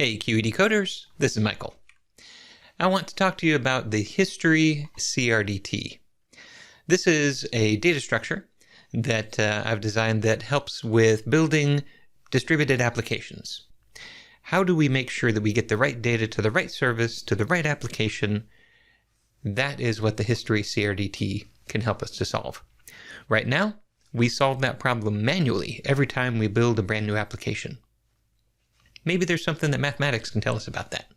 Hey QED coders, this is Michael. I want to talk to you about the History CRDT. This is a data structure that I've designed that helps with building distributed applications. How do we make sure that we get the right data to the right service, to the right application? That is what the History CRDT can help us to solve. Right now, we solve that problem manually every time we build a brand new application. Maybe there's something that mathematics can tell us about that.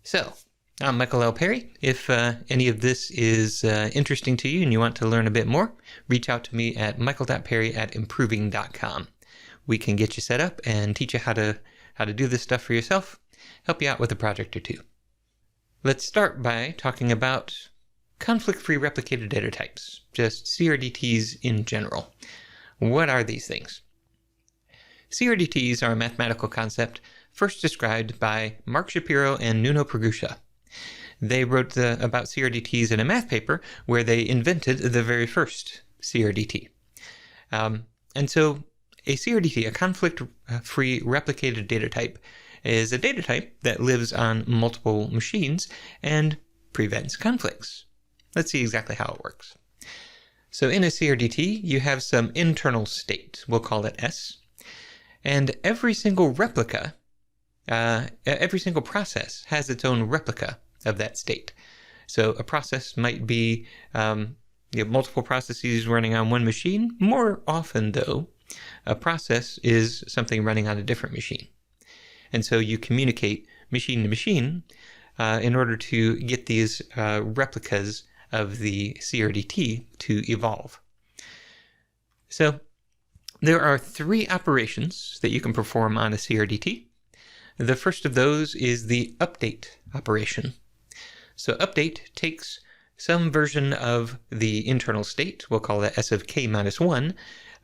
So, I'm Michael L. Perry. If any of this is interesting to you and you want to learn a bit more, reach out to me at michael.perry@improving.com. We can get you set up and teach you how to do this stuff for yourself, help you out with a project or two. Let's start by talking about conflict-free replicated data types, just CRDTs in general. What are these things? CRDTs are a mathematical concept first described by Mark Shapiro and Nuno Pergusa. They wrote about CRDTs in a math paper where they invented the very first CRDT. And so a CRDT, a conflict-free replicated data type, is a data type that lives on multiple machines and prevents conflicts. Let's see exactly how it works. So in a CRDT, you have some internal state. We'll call it S. And every single replica, every single process has its own replica of that state. So a process might be multiple processes running on one machine. More often, though, a process is something running on a different machine. And so you communicate machine to machine in order to get these replicas of the CRDT to evolve. So there are three operations that you can perform on a CRDT. The first of those is the update operation. So update takes some version of the internal state, we'll call that S of k minus 1,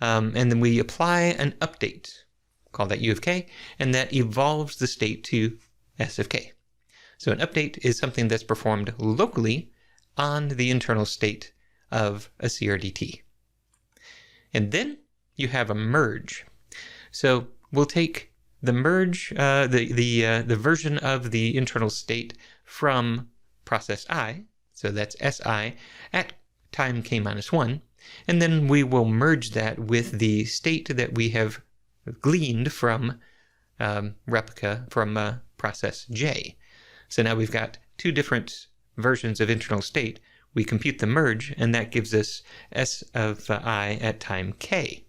and then we apply an update, call that U of k, and that evolves the state to S of k. So an update is something that's performed locally on the internal state of a CRDT. And then you have a merge. So we'll take the merge, the version of the internal state from process I, so that's Si, at time k minus 1, and then we will merge that with the state that we have gleaned from replica from process J. So now we've got two different versions of internal state. We compute the merge, and that gives us S of I at time k.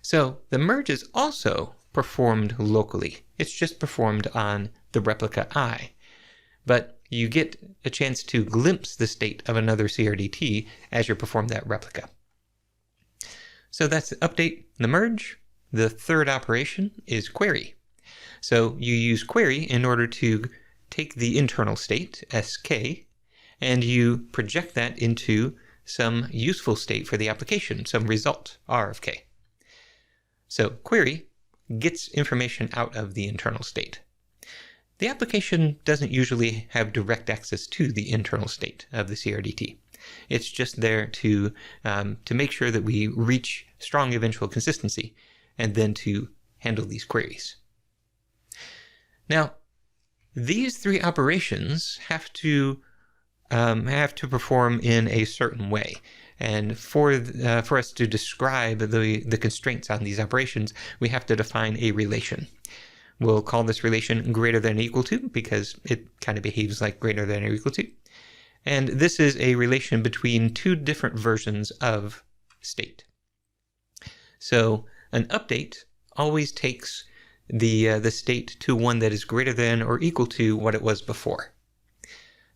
So the merge is also performed locally. It's just performed on the replica I. But you get a chance to glimpse the state of another CRDT as you perform that replica. So that's the update, the merge. The third operation is query. So you use query in order to take the internal state, Sk, and you project that into some useful state for the application, some result, R of k. So query gets information out of the internal state. The application doesn't usually have direct access to the internal state of the CRDT. It's just there to make sure that we reach strong eventual consistency and then to handle these queries. Now, these three operations have to perform in a certain way. And for us to describe the constraints on these operations, we have to define a relation. We'll call this relation greater than or equal to because it kind of behaves like greater than or equal to. And this is a relation between two different versions of state. So an update always takes the state to one that is greater than or equal to what it was before.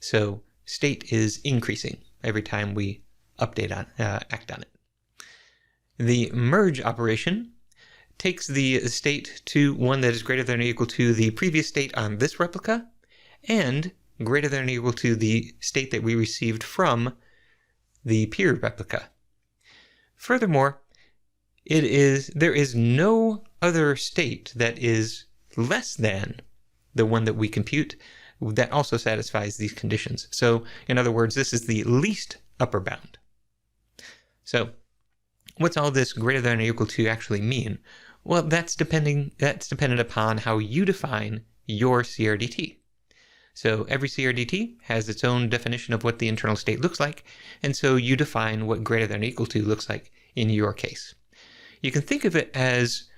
So state is increasing every time we act on it. The merge operation takes the state to one that is greater than or equal to the previous state on this replica and greater than or equal to the state that we received from the peer replica. Furthermore, there is no other state that is less than the one that we compute that also satisfies these conditions. So, in other words, this is the least upper bound. So, what's all this greater than or equal to actually mean? Well, that's dependent upon how you define your CRDT. So every CRDT has its own definition of what the internal state looks like, and so you define what greater than or equal to looks like in your case. You can think of it as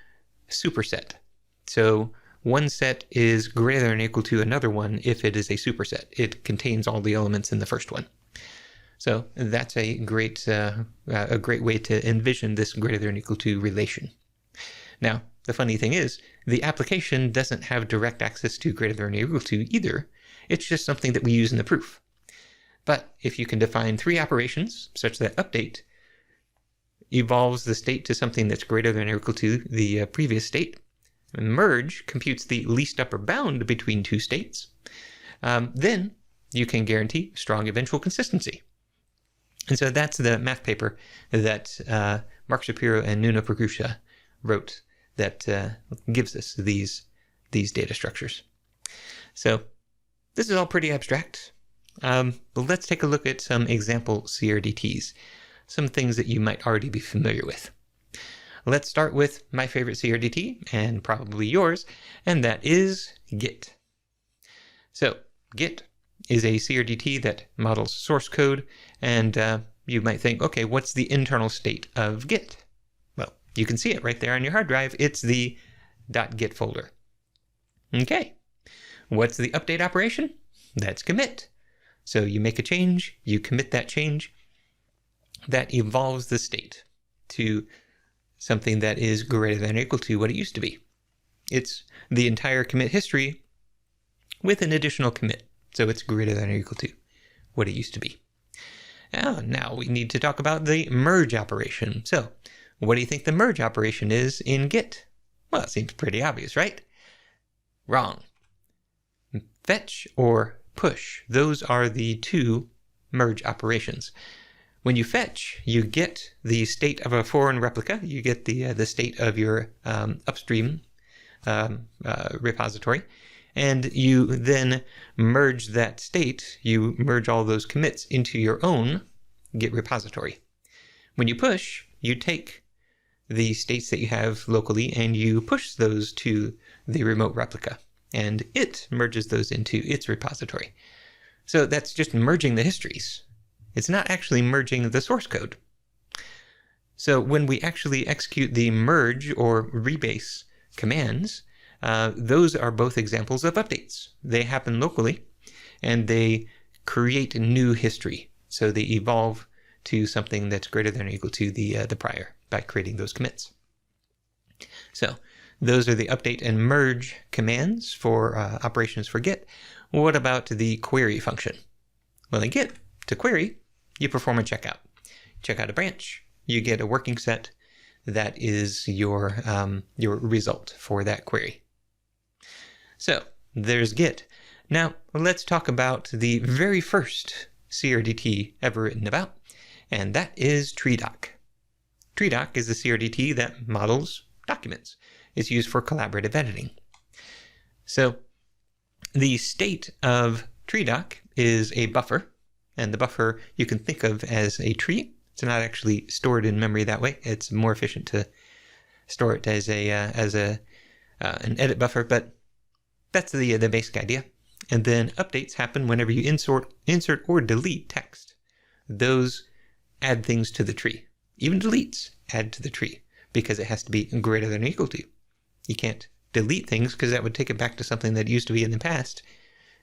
superset. So one set is greater than or equal to another one if it is a superset. It contains all the elements in the first one. So that's a great way to envision this greater than or equal to relation. Now, the funny thing is, the application doesn't have direct access to greater than or equal to either. It's just something that we use in the proof. But if you can define 3 operations such that update evolves the state to something that's greater than or equal to the previous state, and merge computes the least upper bound between 2 states, then you can guarantee strong eventual consistency. And so that's the math paper that Mark Shapiro and Nuno Percusha wrote that gives us these data structures. So this is all pretty abstract, but let's take a look at some example CRDTs, some things that you might already be familiar with. Let's start with my favorite CRDT, and probably yours, and that is Git. So Git is a CRDT that models source code, and you might think, okay, what's the internal state of Git? Well, you can see it right there on your hard drive. It's the .git folder. Okay, what's the update operation? That's commit. So you make a change, you commit that change, that evolves the state to something that is greater than or equal to what it used to be. It's the entire commit history with an additional commit. So it's greater than or equal to what it used to be. Now we need to talk about the merge operation. So what do you think the merge operation is in Git? Well, it seems pretty obvious, right? Wrong. Fetch or push, those are the 2 merge operations. When you fetch, you get the state of a foreign replica. You get the state of your upstream repository, and you then merge that state. You merge all those commits into your own Git repository. When you push, you take the states that you have locally and you push those to the remote replica, and it merges those into its repository. So that's just merging the histories. It's not actually merging the source code. So when we actually execute the merge or rebase commands, those are both examples of updates. They happen locally, and they create new history. So they evolve to something that's greater than or equal to the prior by creating those commits. So those are the update and merge commands for operations for Git. What about the query function? Well, in Git, to query, you perform a checkout. Check out a branch, you get a working set that is your result for that query. So there's Git. Now let's talk about the very first CRDT ever written about, and that is TreeDoc. TreeDoc is a CRDT that models documents. It's used for collaborative editing. So the state of TreeDoc is a buffer, and the buffer you can think of as a tree. It's not actually stored in memory that way. It's more efficient to store it as an edit buffer, but that's the basic idea. And then updates happen whenever you insert or delete text. Those add things to the tree. Even deletes add to the tree because it has to be greater than or equal to. You can't delete things because that would take it back to something that used to be in the past,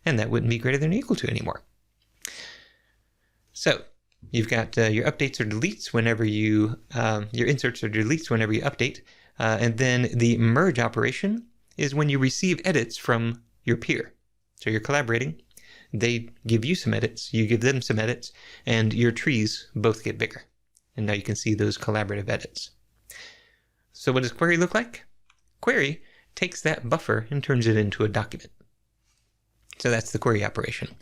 and that wouldn't be greater than or equal to anymore. So you've got your updates or deletes whenever your inserts or deletes whenever you update, and then the merge operation is when you receive edits from your peer. So you're collaborating, they give you some edits, you give them some edits, and your trees both get bigger. And now you can see those collaborative edits. So what does query look like? Query takes that buffer and turns it into a document. So that's the query operation.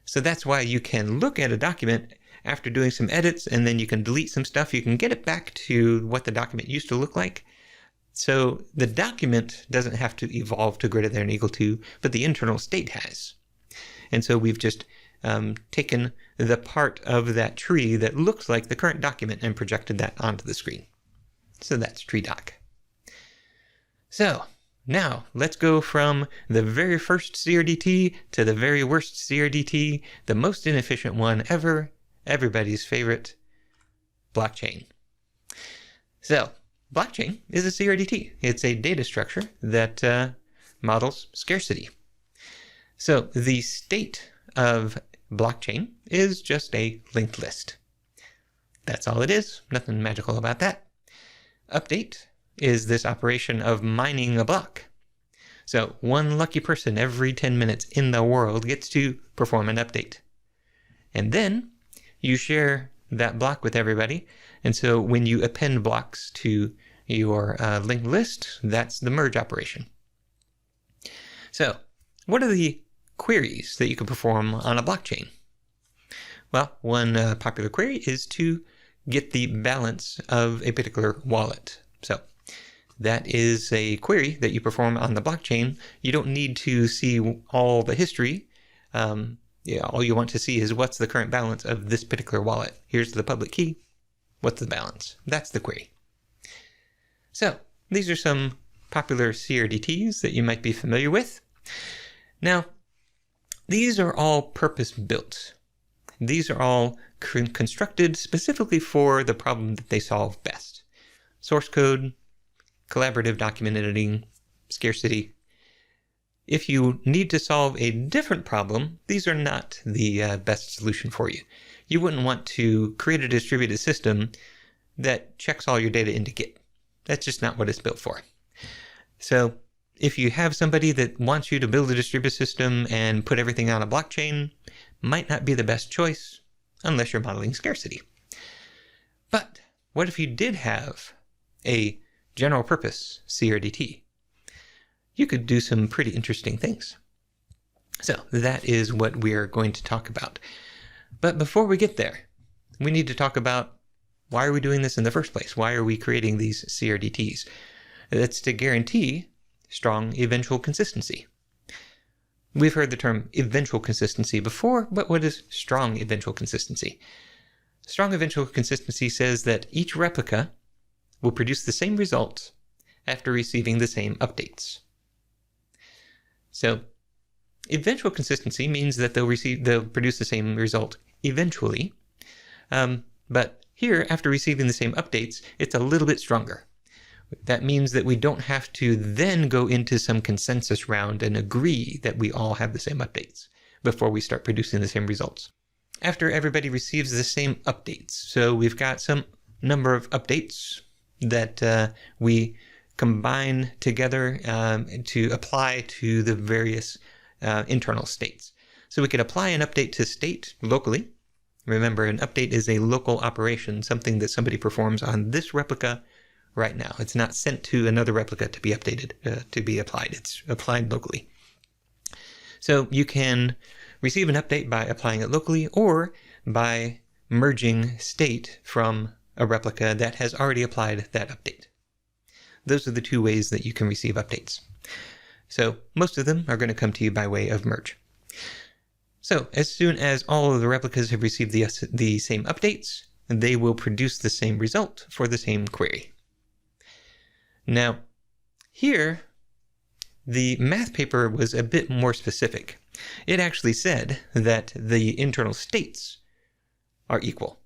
So that's why you can look at a document after doing some edits, and then you can delete some stuff. You can get it back to what the document used to look like. So the document doesn't have to evolve to greater than or equal to, but the internal state has. And so we've just taken the part of that tree that looks like the current document and projected that onto the screen. So that's TreeDoc. So now let's go from the very first CRDT to the very worst CRDT, the most inefficient one ever, everybody's favorite, blockchain. So blockchain is a CRDT. It's a data structure that models scarcity. So the state of blockchain is just a linked list. That's all it is. Nothing magical about that. Update is this operation of mining a block. So one lucky person every 10 minutes in the world gets to perform an update. And then you share that block with everybody. And so when you append blocks to your linked list, that's the merge operation. So what are the queries that you can perform on a blockchain? Well, one popular query is to get the balance of a particular wallet. So that is a query that you perform on the blockchain. You don't need to see all the history. All you want to see is what's the current balance of this particular wallet. Here's the public key. What's the balance? That's the query. So these are some popular CRDTs that you might be familiar with. Now, these are all purpose-built. These are all constructed specifically for the problem that they solve best. Source code, collaborative document editing, scarcity. If you need to solve a different problem, these are not the best solution for you. You wouldn't want to create a distributed system that checks all your data into Git. That's just not what it's built for. So if you have somebody that wants you to build a distributed system and put everything on a blockchain, might not be the best choice unless you're modeling scarcity. But what if you did have a general purpose CRDT? You could do some pretty interesting things. So that is what we're going to talk about. But before we get there, we need to talk about why are we doing this in the first place? Why are we creating these CRDTs? That's to guarantee strong eventual consistency. We've heard the term eventual consistency before, but what is strong eventual consistency? Strong eventual consistency says that each replica will produce the same result after receiving the same updates. So eventual consistency means that they'll produce the same result eventually. But here, after receiving the same updates, it's a little bit stronger. That means that we don't have to then go into some consensus round and agree that we all have the same updates before we start producing the same results. After everybody receives the same updates, so we've got some number of updates that we combine together to apply to the various internal states. So we could apply an update to state locally. Remember, an update is a local operation, something that somebody performs on this replica right now. It's not sent to another replica to be updated, to be applied. It's applied locally. So you can receive an update by applying it locally or by merging state from a replica that has already applied that update. Those are the two ways that you can receive updates. So most of them are going to come to you by way of merge. So as soon as all of the replicas have received the same updates, they will produce the same result for the same query. Now, here, the math paper was a bit more specific. It actually said that the internal states are equal.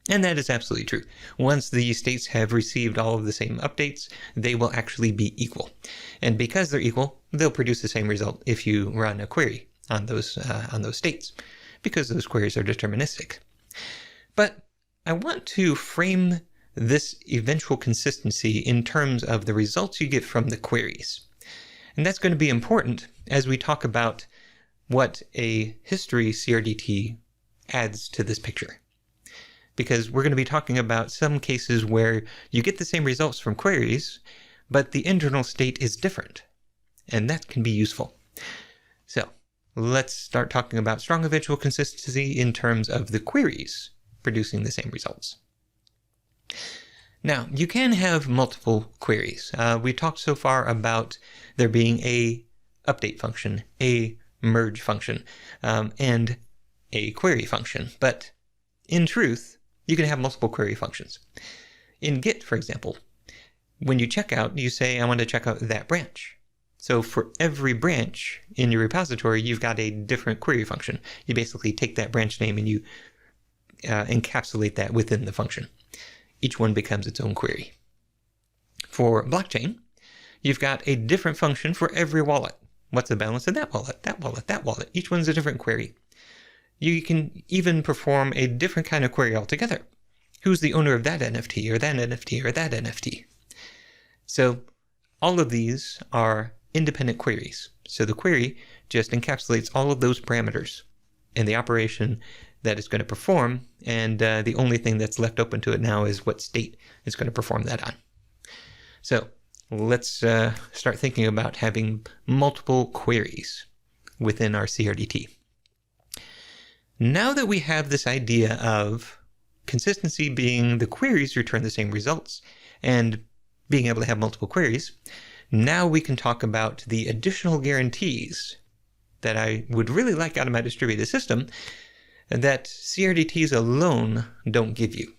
And that is absolutely true. Once the states have received all of the same updates, they will actually be equal. And because they're equal, they'll produce the same result if you run a query on those states, because those queries are deterministic. But I want to frame this eventual consistency in terms of the results you get from the queries. And that's going to be important as we talk about what a history CRDT adds to this picture. Because we're going to be talking about some cases where you get the same results from queries, but the internal state is different. And that can be useful. So let's start talking about strong eventual consistency in terms of the queries producing the same results. Now, you can have multiple queries. We talked so far about there being a update function, a merge function, and a query function. But in truth, you can have multiple query functions. In Git, for example, when you check out, you say, I want to check out that branch. So for every branch in your repository, you've got a different query function. You basically take that branch name and you encapsulate that within the function. Each one becomes its own query. For blockchain, you've got a different function for every wallet. What's the balance of that wallet, that wallet, that wallet? Each one's a different query. You can even perform a different kind of query altogether. Who's the owner of that NFT or that NFT or that NFT? So all of these are independent queries. So the query just encapsulates all of those parameters in the operation that it's going to perform, and the only thing that's left open to it now is what state it's going to perform that on. So let's start thinking about having multiple queries within our CRDT. Now that we have this idea of consistency being the queries return the same results and being able to have multiple queries, now we can talk about the additional guarantees that I would really like out of my distributed system that CRDTs alone don't give you.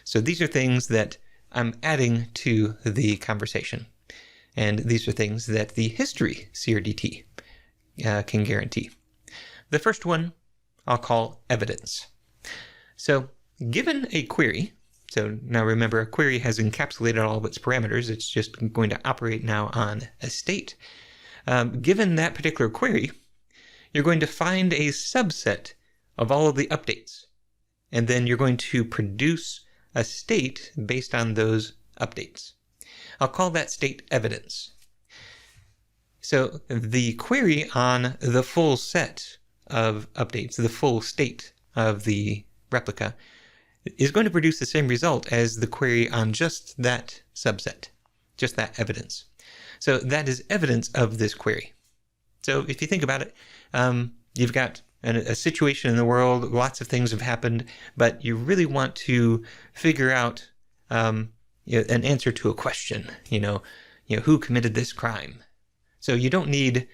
So these are things that I'm adding to the conversation. And these are things that the History CRDT can guarantee. The first one I'll call evidence. So given a query, so now remember a query has encapsulated all of its parameters, it's just going to operate now on a state. Given that particular query, you're going to find a subset of all of the updates, and then you're going to produce a state based on those updates. I'll call that state evidence. So the query on the full set of updates, the full state of the replica, is going to produce the same result as the query on just that subset, just that evidence. So that is evidence of this query. So if you think about it, you've got a situation in the world, lots of things have happened, but you really want to figure out an answer to a question, who committed this crime? So you don't need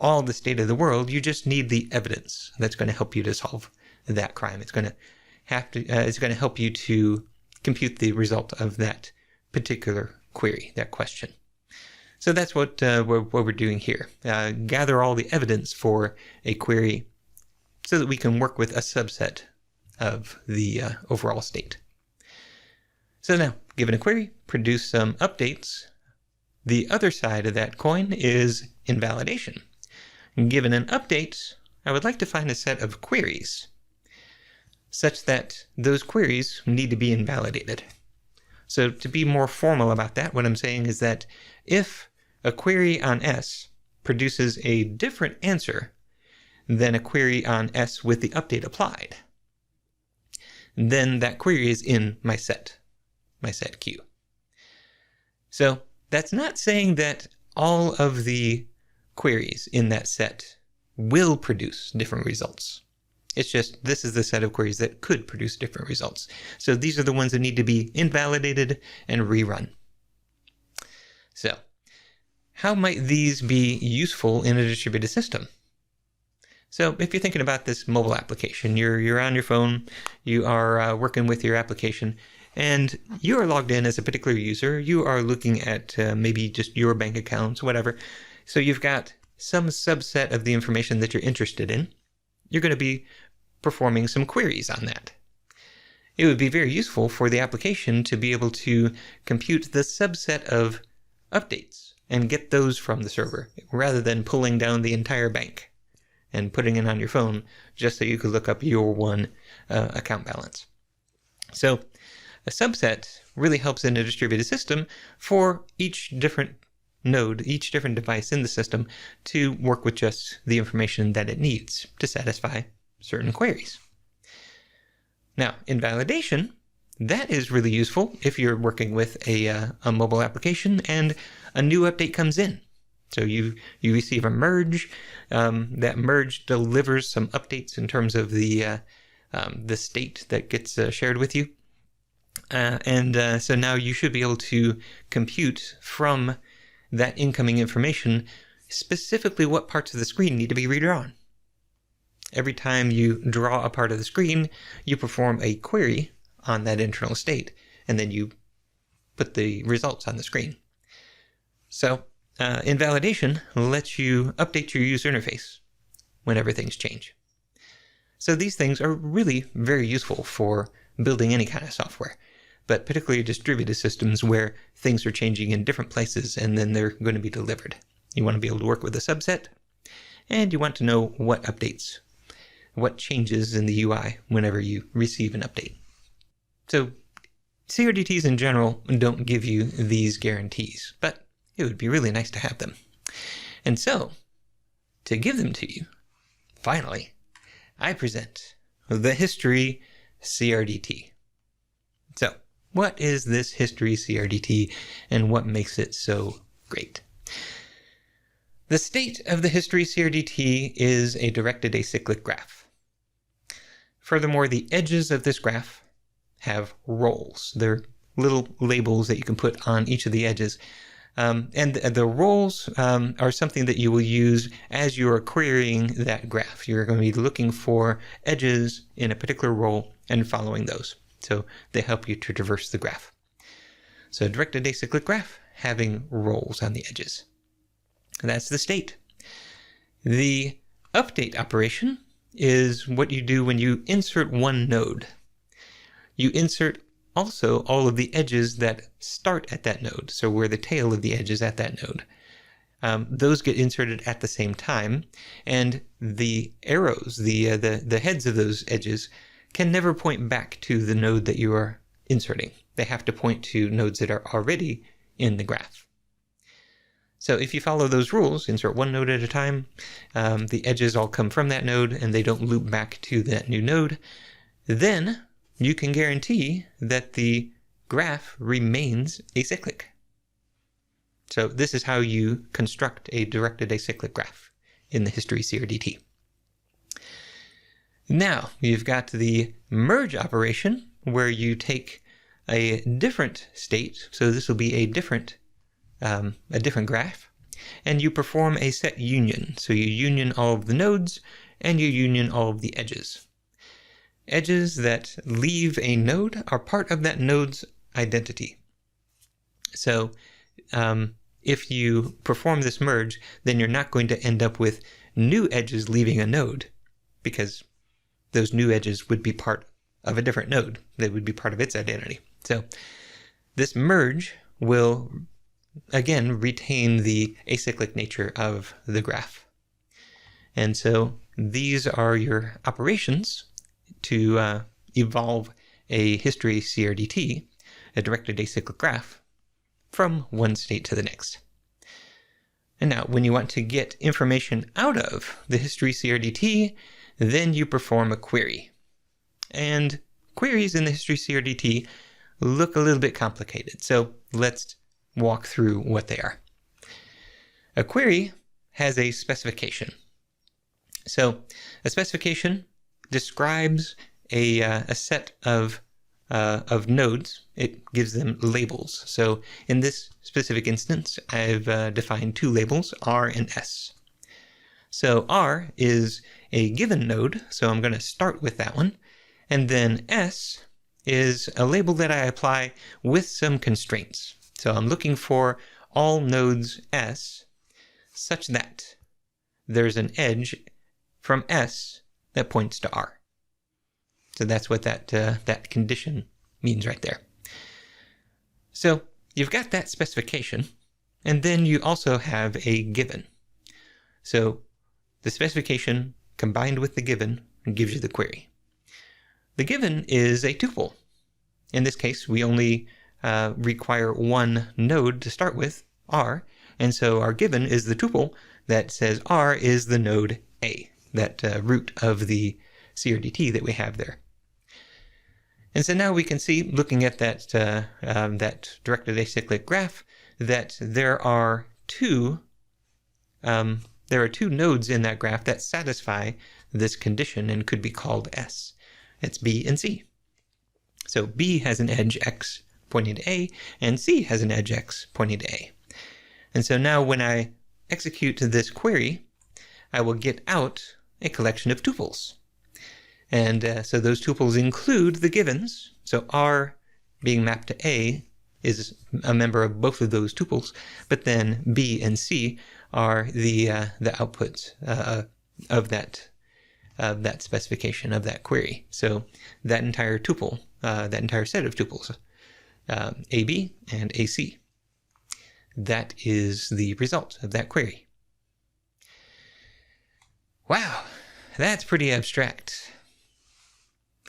all the state of the world, you just need the evidence that's going to help you to solve that crime. It's going to help you to compute the result of that particular query, that question. So that's what we're doing here. Gather all the evidence for a query so that we can work with a subset of the overall state. So now, given a query, produce some updates. The other side of that coin is invalidation. Given an update, I would like to find a set of queries such that those queries need to be invalidated. So to be more formal about that, what I'm saying is that if a query on S produces a different answer than a query on S with the update applied, then that query is in my set queue. So that's not saying that all of the queries in that set will produce different results. It's just this is the set of queries that could produce different results. So these are the ones that need to be invalidated and rerun. So how might these be useful in a distributed system? So if you're thinking about this mobile application, you're on your phone, you are working with your application, and you are logged in as a particular user. You are looking at maybe just your bank accounts, whatever. So you've got some subset of the information that you're interested in. You're going to be performing some queries on that. It would be very useful for the application to be able to compute the subset of updates and get those from the server rather than pulling down the entire bank and putting it on your phone just so you could look up your one account balance. So a subset really helps in a distributed system for each different node, each different device in the system to work with just the information that it needs to satisfy certain queries. Now, invalidation, that is really useful if you're working with a mobile application and a new update comes in. So you receive a merge. That merge delivers some updates in terms of the state that gets shared with you. So now you should be able to compute from that incoming information specifically what parts of the screen need to be redrawn. Every time you draw a part of the screen, you perform a query on that internal state, and then you put the results on the screen. So invalidation lets you update your user interface whenever things change. So these things are really very useful for building any kind of software, but particularly distributed systems where things are changing in different places and then they're going to be delivered. You want to be able to work with a subset, and you want to know what updates, what changes in the UI whenever you receive an update. So CRDTs in general don't give you these guarantees, but it would be really nice to have them. And so, to give them to you, finally, I present the History CRDT. So, what is this History CRDT and what makes it so great? The state of the History CRDT is a directed acyclic graph. Furthermore, the edges of this graph have roles. They're little labels that you can put on each of the edges. And the roles are something that you will use as you are querying that graph. You're going to be looking for edges in a particular role and following those. So they help you to traverse the graph. So a directed acyclic graph having roles on the edges. That's the state. The update operation is what you do when you insert one node. You insert also all of the edges that start at that node, so where the tail of the edge is at that node. Those get inserted at the same time, and the arrows, the heads of those edges, can never point back to the node that you are inserting. They have to point to nodes that are already in the graph. So if you follow those rules, insert one node at a time, the edges all come from that node and they don't loop back to that new node, then you can guarantee that the graph remains acyclic. So this is how you construct a directed acyclic graph in the History CRDT. Now, you've got the merge operation where you take a different state, so this will be a different graph, and you perform a set union. So you union all of the nodes and you union all of the edges. Edges that leave a node are part of that node's identity. So if you perform this merge, then you're not going to end up with new edges leaving a node, because those new edges would be part of a different node. They would be part of its identity. So this merge will, again, retain the acyclic nature of the graph. And so these are your operations to evolve a History CRDT, a directed acyclic graph, from one state to the next. And now, when you want to get information out of the History CRDT, then you perform a query. And queries in the History CRDT look a little bit complicated, so let's walk through what they are. A query has a specification. So a specification describes a set of nodes. It gives them labels. So in this specific instance, I've defined two labels, R and S. So R is a given node, so I'm going to start with that one. And then S is a label that I apply with some constraints. So I'm looking for all nodes S such that there's an edge from S that points to R. So that's what that condition means right there. So you've got that specification, and then you also have a given. So the specification combined with the given gives you the query. The given is a tuple. In this case, we only require one node to start with, R, and so our given is the tuple that says R is the node A, that root of the CRDT that we have there. And so now we can see, looking at that directed acyclic graph, that there are two nodes in that graph that satisfy this condition and could be called S. It's B and C. So B has an edge X pointing to A, and C has an edge X pointing to A. And so now when I execute this query, I will get out a collection of tuples. And so those tuples include the givens. So R being mapped to A is a member of both of those tuples, but then B and C are the outputs of that specification of that query. So that entire tuple, that entire set of tuples, AB and AC, that is the result of that query. Wow, that's pretty abstract.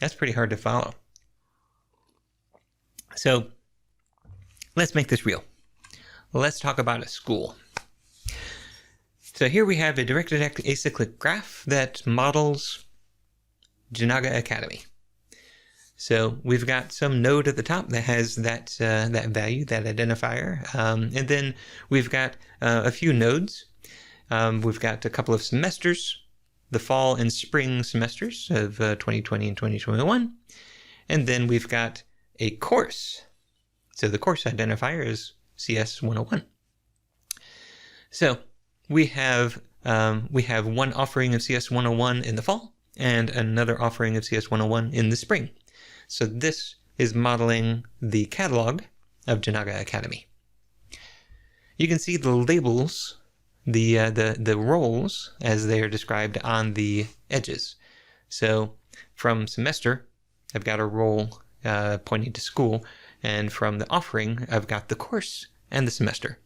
That's pretty hard to follow. So let's make this real. Let's talk about a school. So here we have a directed acyclic graph that models Janaga Academy. So we've got some node at the top that has that value, that identifier, and then we've got a few nodes. We've got a couple of semesters, the fall and spring semesters of 2020 and 2021, and then we've got a course. So the course identifier is CS 101. So we have one offering of CS 101 in the fall and another offering of CS 101 in the spring. So this is modeling the catalog of Janaga Academy. You can see the labels, the roles as they are described on the edges. So from semester, I've got a role pointing to school, and from the offering, I've got the course and the semester.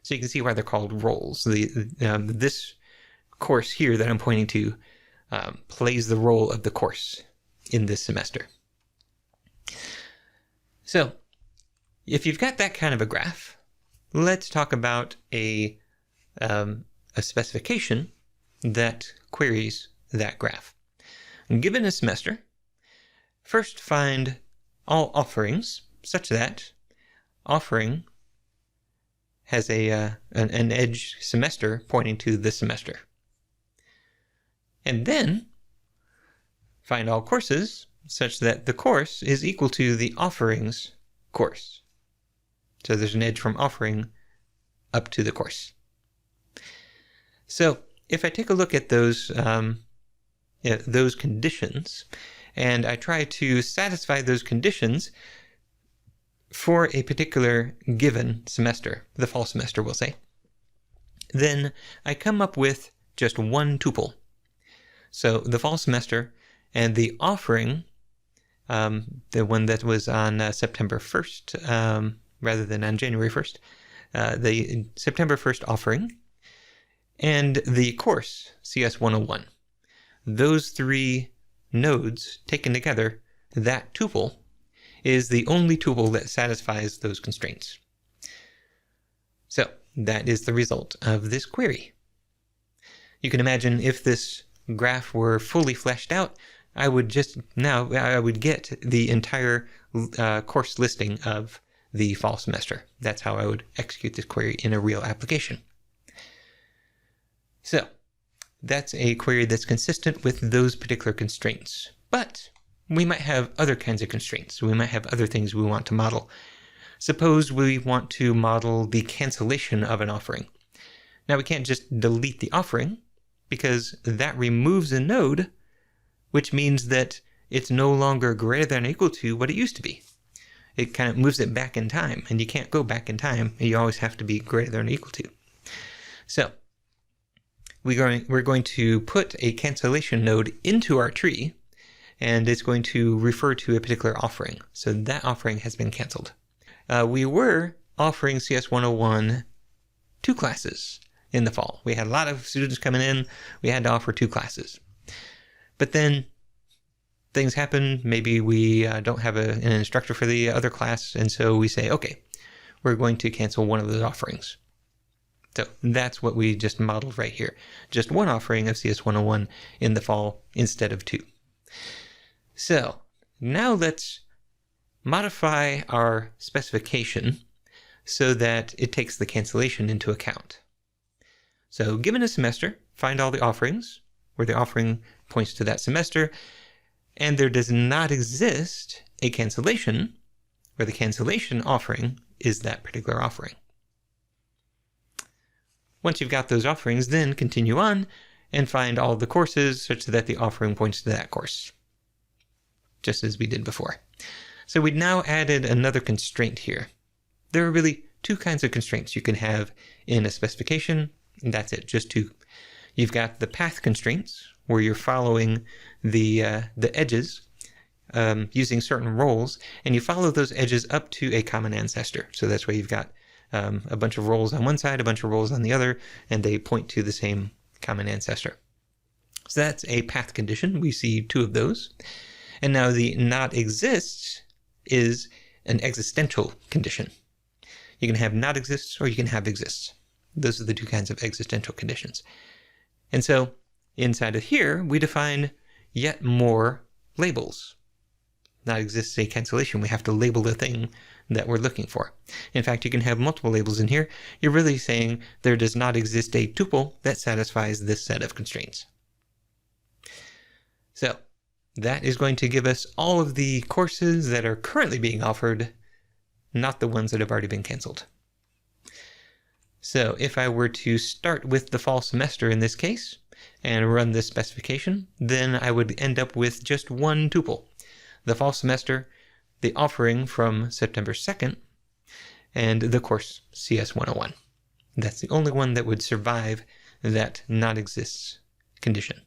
So you can see why they're called roles. This course here that I'm pointing to plays the role of the course in this semester. So if you've got that kind of a graph, let's talk about a specification that queries that graph. Given a semester, first find all offerings such that offering has an edge semester pointing to the semester. And then find all courses such that the course is equal to the offering's course. So there's an edge from offering up to the course. So if I take a look at those conditions, and I try to satisfy those conditions for a particular given semester, the fall semester we'll say, then I come up with just one tuple. So the fall semester and the offering, the one that was on September 1st rather than on January 1st, the September 1st offering, and the course, CS 101. Those three nodes taken together, that tuple, is the only tuple that satisfies those constraints. So that is the result of this query. You can imagine if this graph were fully fleshed out, I would get the entire course listing of the fall semester. That's how I would execute this query in a real application. So that's a query that's consistent with those particular constraints. But we might have other kinds of constraints. We might have other things we want to model. Suppose we want to model the cancellation of an offering. Now we can't just delete the offering because that removes a node, which means that it's no longer greater than or equal to what it used to be. It kind of moves it back in time, and you can't go back in time. You always have to be greater than or equal to. So we're going to put a cancellation node into our tree, and it's going to refer to a particular offering. So that offering has been canceled. We were offering CS 101 2 classes in the fall. We had a lot of students coming in. We had to offer 2 classes. But then things happen. Maybe we don't have an instructor for the other class, and so we say, okay, we're going to cancel one of those offerings. So that's what we just modeled right here. Just one offering of CS 101 in the fall instead of 2. So now let's modify our specification so that it takes the cancellation into account. So given a semester, find all the offerings where the offering points to that semester, and there does not exist a cancellation where the cancellation offering is that particular offering. Once you've got those offerings, then continue on and find all the courses such that the offering points to that course, just as we did before. So we now added another constraint here. there are really two kinds of constraints you can have in a specification, and that's it, just two. You've got the path constraints, where you're following the edges using certain roles, and you follow those edges up to a common ancestor. So that's why you've got a bunch of roles on one side, a bunch of roles on the other, and they point to the same common ancestor. So that's a path condition. We see two of those. And now the not exists is an existential condition. You can have not exists or you can have exists. Those are the two kinds of existential conditions. And so inside of here, we define yet more labels. Not exists a cancellation. We have to label the thing that we're looking for. In fact, you can have multiple labels in here. You're really saying there does not exist a tuple that satisfies this set of constraints. So that is going to give us all of the courses that are currently being offered, not the ones that have already been canceled. So if I were to start with the fall semester in this case and run this specification, then I would end up with just one tuple. The fall semester, the offering from September 2nd, and the course CS 101. That's the only one that would survive that not exists condition.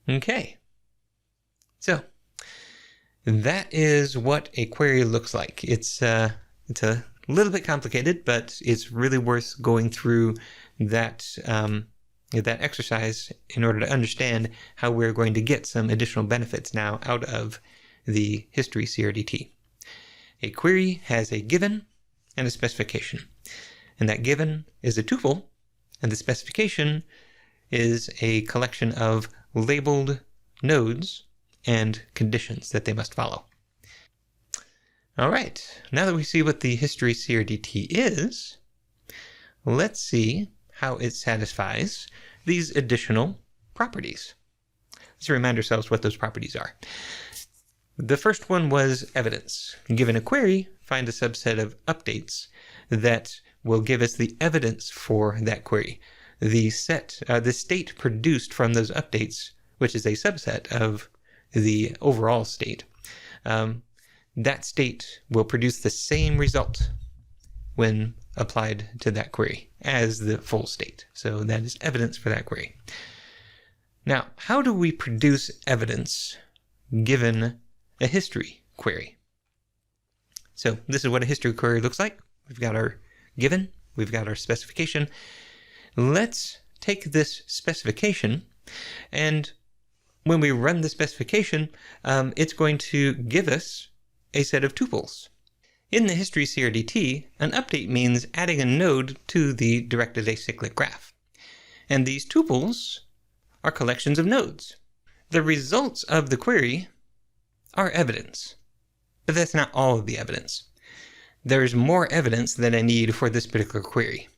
Okay, so that is what a query looks like. It's a little bit complicated, but it's really worth going through that that exercise in order to understand how we're going to get some additional benefits now out of the History CRDT. A query has a given and a specification, and that given is a tuple, and the specification is a collection of labeled nodes and conditions that they must follow. All right, now that we see what the History CRDT is, let's see how it satisfies these additional properties. Let's remind ourselves what those properties are. The first one was evidence. Given a query, find a subset of updates that will give us the evidence for that query. The state produced from those updates, which is a subset of the overall state, that state will produce the same result when applied to that query as the full state. So that is evidence for that query. Now, how do we produce evidence given a history query? So this is what a history query looks like. We've got our given, we've got our specification. Let's take this specification, and when we run the specification, it's going to give us a set of tuples. In the History CRDT, an update means adding a node to the directed acyclic graph. And these tuples are collections of nodes. The results of the query are evidence, but that's not all of the evidence. There's more evidence than I need for this particular query.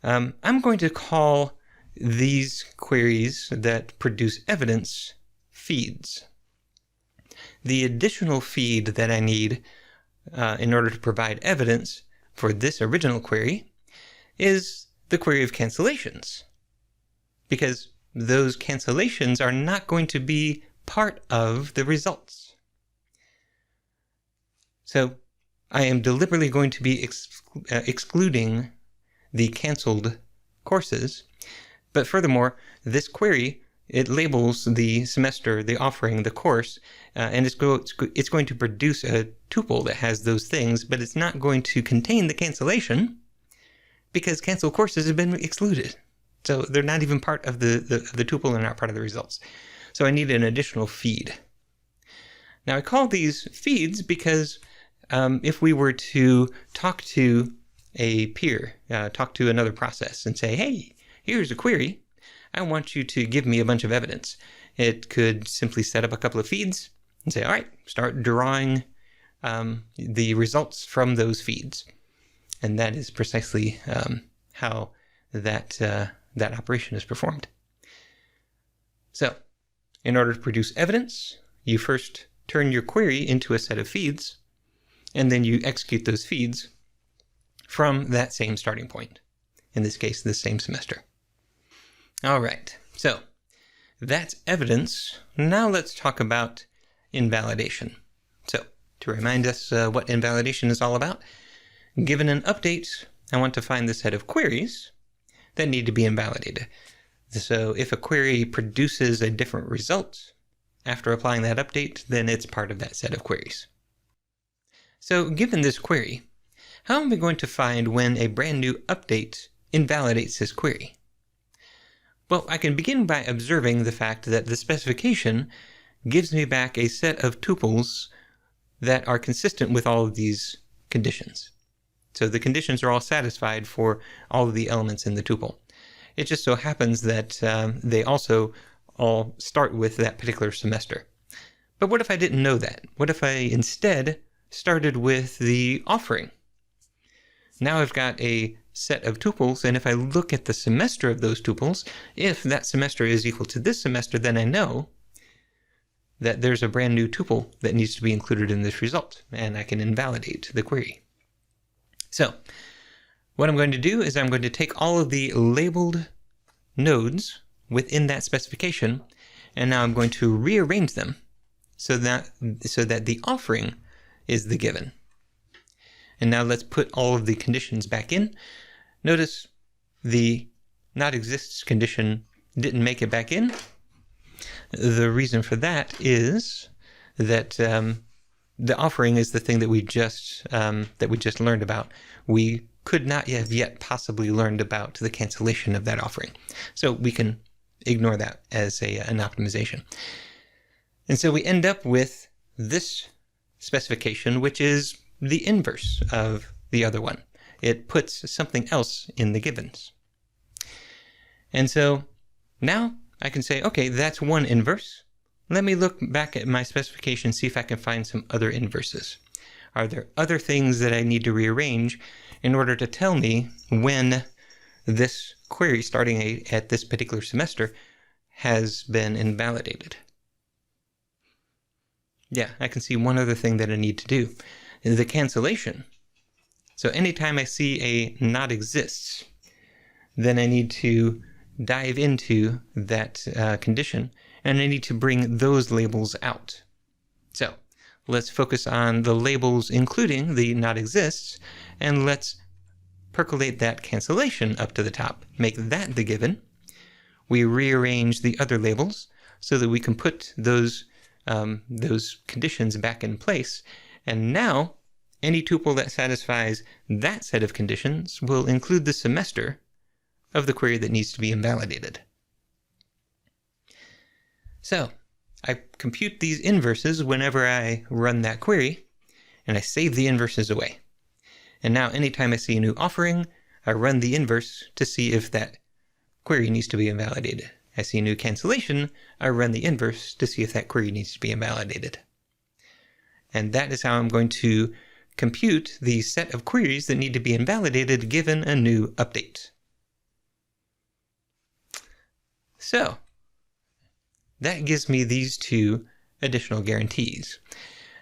I'm going to call these queries that produce evidence feeds. The additional feed that I need in order to provide evidence for this original query is the query of cancellations, because those cancellations are not going to be part of the results. So I am deliberately going to be excluding the canceled courses, but furthermore, this query, it labels the semester, the offering, the course, and it's going to produce a tuple that has those things, but it's not going to contain the cancellation because canceled courses have been excluded. So they're not even part of the tuple, they're not part of the results. So I need an additional feed. Now I call these feeds because if we were to talk to a peer, talk to another process and say, hey, here's a query, I want you to give me a bunch of evidence. It could simply set up a couple of feeds and say, all right, start drawing the results from those feeds. And that is precisely how that operation is performed. So in order to produce evidence, you first turn your query into a set of feeds, and then you execute those feeds from that same starting point. In this case, the same semester. All right, so that's evidence. Now let's talk about invalidation. So to remind us what invalidation is all about. Given an update, I want to find the set of queries that need to be invalidated. So if a query produces a different result after applying that update, then it's part of that set of queries. So given this query, how am I going to find when a brand new update invalidates this query? Well, I can begin by observing the fact that the specification gives me back a set of tuples that are consistent with all of these conditions. So the conditions are all satisfied for all of the elements in the tuple. It just so happens that they also all start with that particular semester. But what if I didn't know that? What if I instead started with the offering? Now I've got a set of tuples, and if I look at the semester of those tuples, if that semester is equal to this semester, then I know that there's a brand new tuple that needs to be included in this result, and I can invalidate the query. So what I'm going to do is I'm going to take all of the labeled nodes within that specification, and now I'm going to rearrange them so that the offering is the given. And now let's put all of the conditions back in. Notice the not exists condition didn't make it back in. The reason for that is that the offering is the thing that we just learned about. We could not have yet possibly learned about the cancellation of that offering. So we can ignore that as an optimization. And so we end up with this specification, which is the inverse of the other one. It puts something else in the givens. And so now I can say, okay, that's one inverse. Let me look back at my specification, see if I can find some other inverses. Are there other things that I need to rearrange in order to tell me when this query starting at this particular semester has been invalidated? Yeah, I can see one other thing that I need to do. The cancellation. So anytime I see a not exists, then I need to dive into that condition, and I need to bring those labels out. So let's focus on the labels including the not exists, and let's percolate that cancellation up to the top. Make that the given. We rearrange the other labels so that we can put those conditions back in place. And now any tuple that satisfies that set of conditions will include the semester of the query that needs to be invalidated. So I compute these inverses whenever I run that query, and I save the inverses away. And now anytime I see a new offering, I run the inverse to see if that query needs to be invalidated. I see a new cancellation, I run the inverse to see if that query needs to be invalidated. And that is how I'm going to compute the set of queries that need to be invalidated given a new update. So that gives me these two additional guarantees.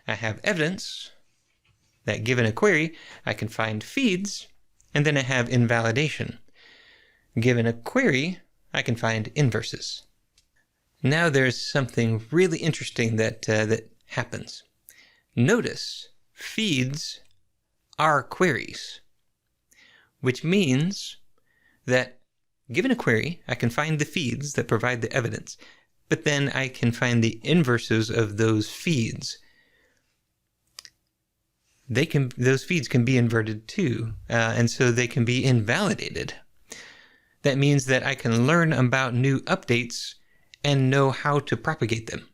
I have evidence that given a query, I can find feeds, and then I have invalidation. Given a query, I can find inverses. Now there's something really interesting that happens. Notice feeds are queries, which means that given a query, I can find the feeds that provide the evidence, but then I can find the inverses of those feeds. Those feeds can be inverted too, and so they can be invalidated. That means that I can learn about new updates and know how to propagate them.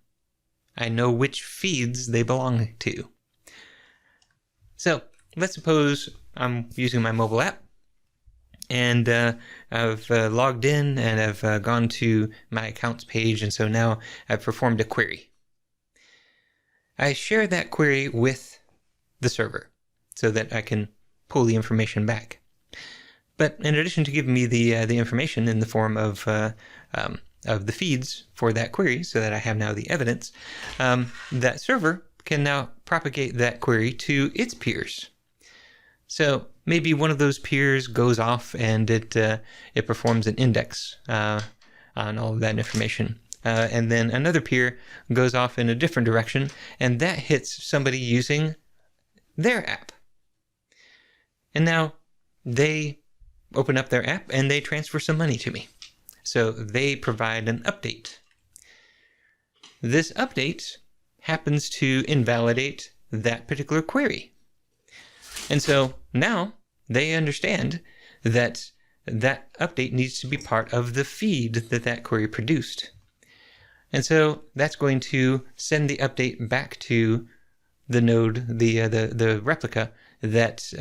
I know which feeds they belong to. So let's suppose I'm using my mobile app, and I've logged in and I've gone to my accounts page, and so now I've performed a query. I share that query with the server so that I can pull the information back. But in addition to giving me the information in the form of the feeds for that query, so that I have now the evidence, that server can now propagate that query to its peers. So maybe one of those peers goes off and it performs an index on all of that information. and then another peer goes off in a different direction, and that hits somebody using their app. And now they open up their app and they transfer some money to me. So they provide an update. This update happens to invalidate that particular query. And so now they understand that that update needs to be part of the feed that that query produced. And so that's going to send the update back to the node, the replica that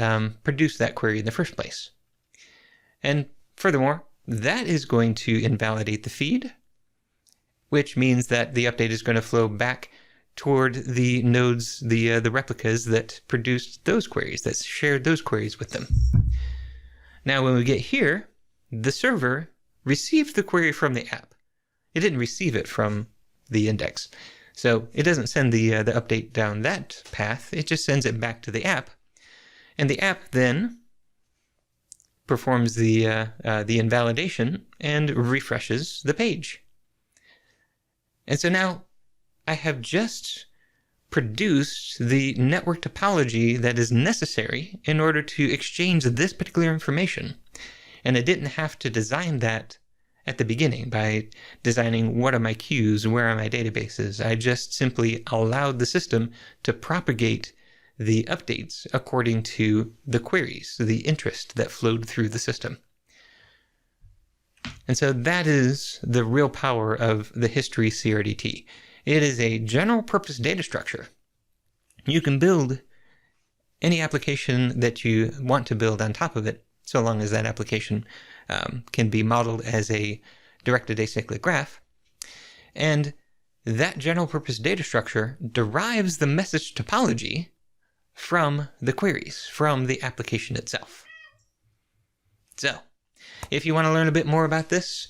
produced that query in the first place. And furthermore, that is going to invalidate the feed, which means that the update is going to flow back toward the nodes, the replicas that produced those queries, that shared those queries with them. Now, when we get here, the server received the query from the app. It didn't receive it from the index. So it doesn't send the update down that path. It just sends it back to the app. And the app then performs the invalidation and refreshes the page. And so now I have just produced the network topology that is necessary in order to exchange this particular information. And I didn't have to design that at the beginning by designing what are my queues, where are my databases. I just simply allowed the system to propagate the updates according to the queries, the interest that flowed through the system. And so that is the real power of the History CRDT. It is a general purpose data structure. You can build any application that you want to build on top of it, so long as that application can be modeled as a directed acyclic graph. And that general purpose data structure derives the message topology from the queries, from the application itself. So, if you want to learn a bit more about this,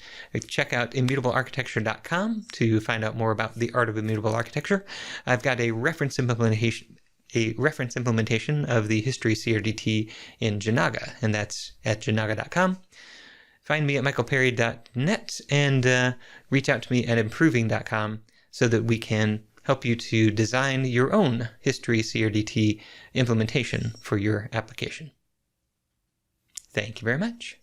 check out immutablearchitecture.com to find out more about the art of immutable architecture. I've got a reference implementation of the History CRDT in Janaga, and that's at janaga.com. Find me at michaelperry.net and reach out to me at improving.com so that we can help you to design your own History CRDT implementation for your application. Thank you very much.